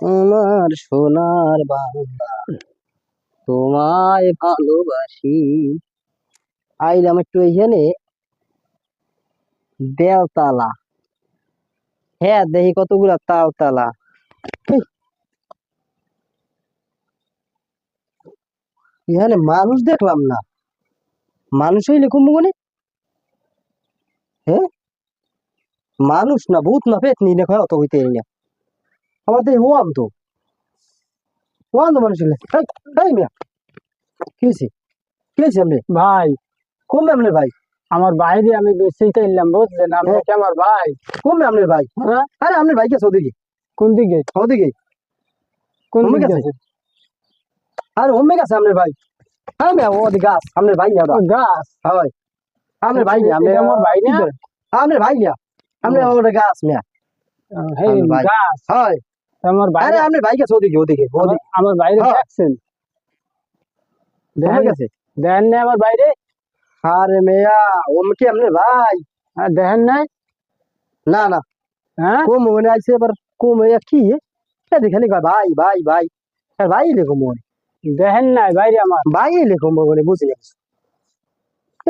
আমার সোনার বাংলা, তোমায় ভালোবাসি। আইলাম একটু এখানে দেওতালা। হ্যাঁ, দেখি কতগুলা তালতালা। হেই, এখানে মানুষ দেখলাম না। মানুষ হইলে কুম্ভকনে। হ্যাঁ, মানুষ না ভূত না পেতনি না অত হইতে না। আমার তো হোয়াম তো মানুষ হইলে। হেই, হেই মিয়া, কি হয়েছে? কি হয়েছে আপনি? ভাই, কমবে আপনার ভাই? আমার বাইরে আমি বেশিতে এলাম, বুঝলেন? আপনি হ্যাঁ। কি আমার ভাই? কমবে আপনার ভাই? হ্যাঁ, আরে আপনার ভাই গেছে ওদিকে, কোন দিকে? ওদিকে কোন হোমে দিক গেছে। গেছে? আরে হোমে গেছে আপনার ভাই। হ্যাঁ মিয়া, ওদিকে গাছ আপনার ভাই না ওটা। ও গাছ। হয় আপনার ভাই না, আপনি এটা আমার ভাই কি না? করেন? আপনার ভাই না, আপনি ওটা গাছ মিয়া। হেই, আপনার ভাই গাছ। হয়। আমার আরে বাইরে, আপনার ভাই গেছে ওদিকে, ওদিকে ওদিকে। আমার বাইরে হ্যাঁ, দেখছেন? হোমে দেখেন, গেছে। দেখেন না আমার বাইরে? আরে মিয়া, ওমে কি আপনার ভাই? দেখেন নাই? না না, হ্যাঁ, কম মনে আইছে এবার। কম হইয়া কি এদিকে খালি কয় ভাই ভাই ভাই। আর ভাই লেখো মনে, দেখেন নাই বাইরে আমার? ভাই লেখো মনে, বুঝি না কিছু।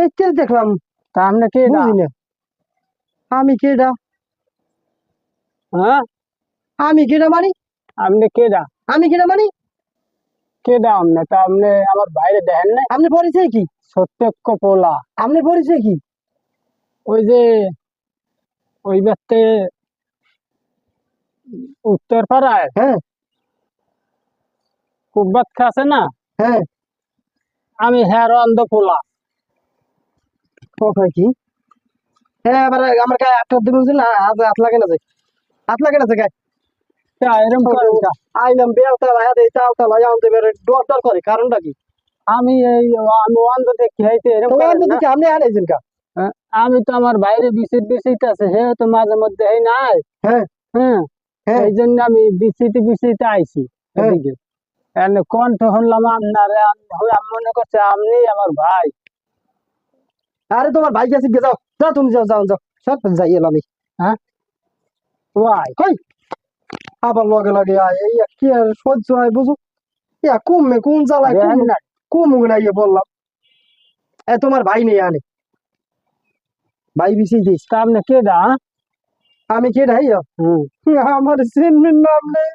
এইটা দেখলাম, তা আপনি কে না? বুঝি না। আমি কেডা? হ্যাঁ, আমি কেডা মানি? আপনি কে না? আমি কেডা মানি? কে না আপনি? তা আপনি আমার বাইরে দেখেন নাই? আপনি পরিচয় কি? সত্যক্ষ পোলা। আপনি পরিচয় কি? ওই যে ওই ব্যক্তি উত্তর পাড়ায় হ্যাঁ কুব্বাত আছে না, হ্যাঁ। আমি হ্যাঁ অন্ধ পোলা। কথা কি? হ্যাঁ, এবার আমার গায়ে একটা দিন বুঝলি না, হাত লাগে না, যায় হাত লাগে না গায়ে। তা এরম করেন কা? আইলাম বেলতা ভাইয়া দেই তালতা ভাইয়া আনতে বেরে ডর ডর করে, কারণটা কি? আমি আমি অন্ধ দেখি হইতে এরম তোমার করেন তো না? দেখি আপনি আনাইছেন কা? হ্যাঁ, আমি তো আমার বাইরে বিচিত আছে, হে তো মাঝে মধ্যে এই নাই। হ্যাঁ হ্যাঁ, হ্যাঁ এই জন্য আমি বিচিতে আইছি হ্যাঁ। এদিকে। এনে কণ্ঠ শুনলাম আপনার, আমি মনে করছে আপনি আমার ভাই। আরে তোমার ভাই গেছে, যাও যাও, তুমি যাও যাও যাও, সব যাই এলাম আমি। হ্যাঁ, ভাই। কই আবার লগে লগে আয়, এই কি আর সহ্য হয় বুঝো? ইয়া কমে কোন জ্বালায় দেখেন না? কমুক না, ইয়ে বললাম। এ তোমার ভাই নেই আনে, ভাই বিছি দিস। তা আপনি কে দা? আমি কে ঢাই? হম, আমার চিনবেন নাম নেই।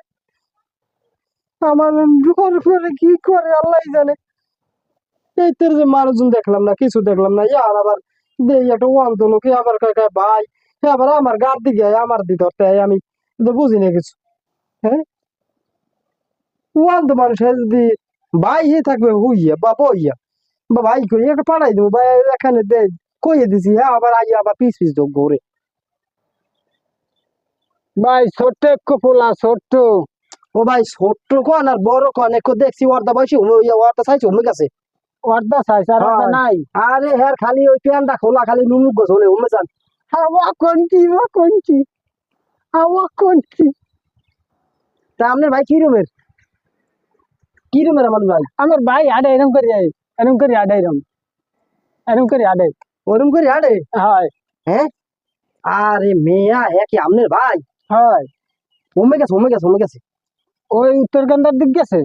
আমার ডর করে কি করে আল্লাহ জানে। এই তোর যে মানুষজন দেখলাম না, কিছু দেখলাম না, ইয়ার আবার দেই একটা ওয়ান্ত লোকে আবার কয় কয় ভাই। হ্যাঁ, আবার আমার গার দিকে আয়, আমার দি ধরতে আয়, আমি তো বুঝি না কিছু। হ্যাঁ, ওয়ান্ত মানুষ যদি ভাই হয়ে থাকবে হইয়া বা বইয়া, বা ভাই কই একটা পাঠাই দেবো ভাই, এখানে দে কইয়ে দিছি। হ্যাঁ, আবার আইয়া আবার পিস পিস যোগ ঘুরে। ভাই ছোট্ট একটু পোলা, ছোট্ট। ও ভাই, ছোট্ট কন আর বড় কন একটু দেখছি, ওয়ার্দা বয়সী ওয়ার্দা চাইছি উমে গেছে। অর্ধা সাইজ আর অর্ধা হ্যাঁ, নাই। আরে হ্যাঁ, খালি ওই প্যান্টটা খোলা, খালি নুনুক গোছ হলে উমে যান। হাওয়া কোনটি, হাওয়া কোনটি? তা আপনার ভাই কি রুমের? কি রুমের আমার ভাই? আমার ভাই আডে এরম করে যায়, এরম করে আডে, এরম করে আডে। ওরম করে হাঁটে? হয়, হ্যাঁ, আরে মেয়া, হ্যাঁ কি আপনার ভাই? হয়। উমে গেছে, উমে গেছে, উমে গেছে। ওই উত্তরকান্দার দিক গেছে।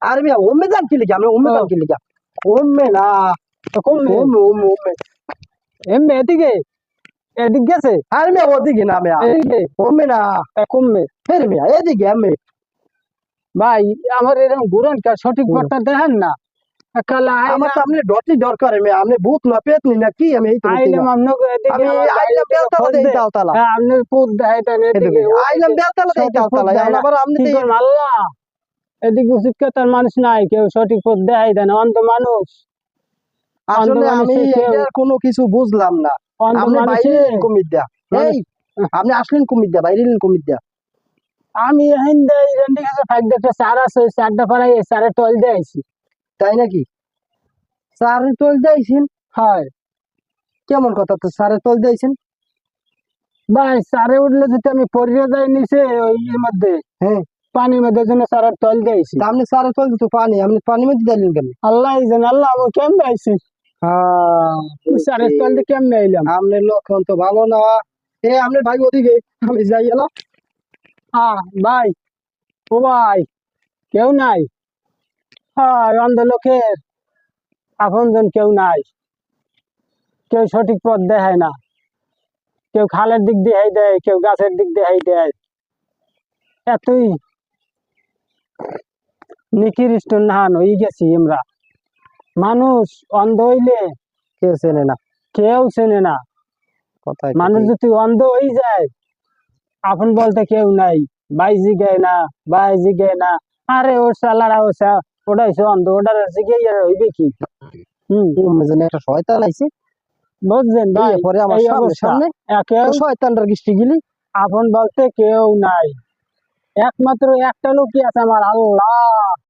আরে মেয়া, উমে যান কি লিখা? আমরা উমে যান কি লিখা? উমে না, তো কমবে উমে উমে উমে। এমবে এদিকে, এদিক গেছে, আরে মেয়া, ওদিকে না মেয়া, এদিকে। উমে না। তা কমবে। ফের মেয়া, এদিকে আমি। ভাই আমার এরকম ঘুরন কা সঠিক পথটা দেখেন না? কালা আমার তো আইলাম, আপনি ডটি দরকার মেয়া, আপনি ভূত না পেতনি না কি? আমি এই তো বলতে আইলাম আপনাকে এদিকে, আমি আমার আইলাম বাইরের দিকে বেলতলা খোঁজ দেই দে। তালতলা। হ্যাঁ, আপনার পুত দেখাইতেন এদিকে, আইলাম ওদিকে বেলতলা দেই সঠিক পথ তালতলা, দেয় এখন না। আবার আপনি কি দেই। করুন আল্লাহ, এদিকে উচিত কথার মানুষ নাই, কেউ সঠিক পথ দেখাই দেয় না। অন্ধ মানুষ, অন্ধ আসলে আমি মানুষে কেউ, এটা কোনো কিছু বুঝলাম না। অন্ধ আপনি মানুষে বাইরে এলেন কুমির দেয়া। মানুষ। এই, আপনি আসলেন কুমির দেয়া, বাইরে এলেন কুমির দেয়া। আমি হিন্দে রেন্ডি কাছে ফাইক দেখতে চার আছে, ওই চারটা পাড়াই চারে টল দিয়ে আইছি। তাই নাকি? স্যারের তল দিয়েছেন? হয় কেমন কথা তো, স্যারের তল দিয়েছেন? ভাই, চারে উঠলে যদি আমি পড়িয়ে যাই নিচে ওই এর মধ্যে, হ্যাঁ, পানির মধ্যে, জন্য চারের তল দিয়েছি। তা আপনি স্যারের তল দিত পানি, আপনি পানির মধ্যে দিলেন কেন? আল্লাহ জানে, আল্লাহ আমি কেমনে আইছি, হ্যাঁ, চারের তল দিয়ে কেমনে আইলাম? আপনার লক্ষণ তো ভালো না। এ আপনার ভাই ওদিকে, আমি যাই এলাম। হ্যাঁ ভাই, ও ভাই, কেউ নাই? হয়, অন্ধ লোকের আপনজন কেউ নাই। কেউ সঠিক পথ দেখায় না। কেউ খালের দিক দিয়ে দেয়, কেউ গাছের দিক দিয়ে দেয়। এতই নিকৃষ্ট নাহান হয়ে গেছি আমরা। মানুষ অন্ধ হইলে কেউ চেনে না, কেউ চেনে না। কথাই মানুষ যদি অন্ধ হয়ে যায়, আপন বলতে কেউ নাই। ভাই জিগায় না, ভাই জিগায় না। আরে ওর সালারা ওটা হচ্ছে অন্ধ, ওটার জিগাই আর হইবে কি? একটা শয়তান আইছে, বুঝছেন ভাই? পরে আমার এই সামনে অবস্থা। সামনে কেউ শয়তানটার গোষ্ঠী গিলি। আপন বলতে কেউ নাই। একমাত্র একটা লোকই আছে, আমার আল্লাহ।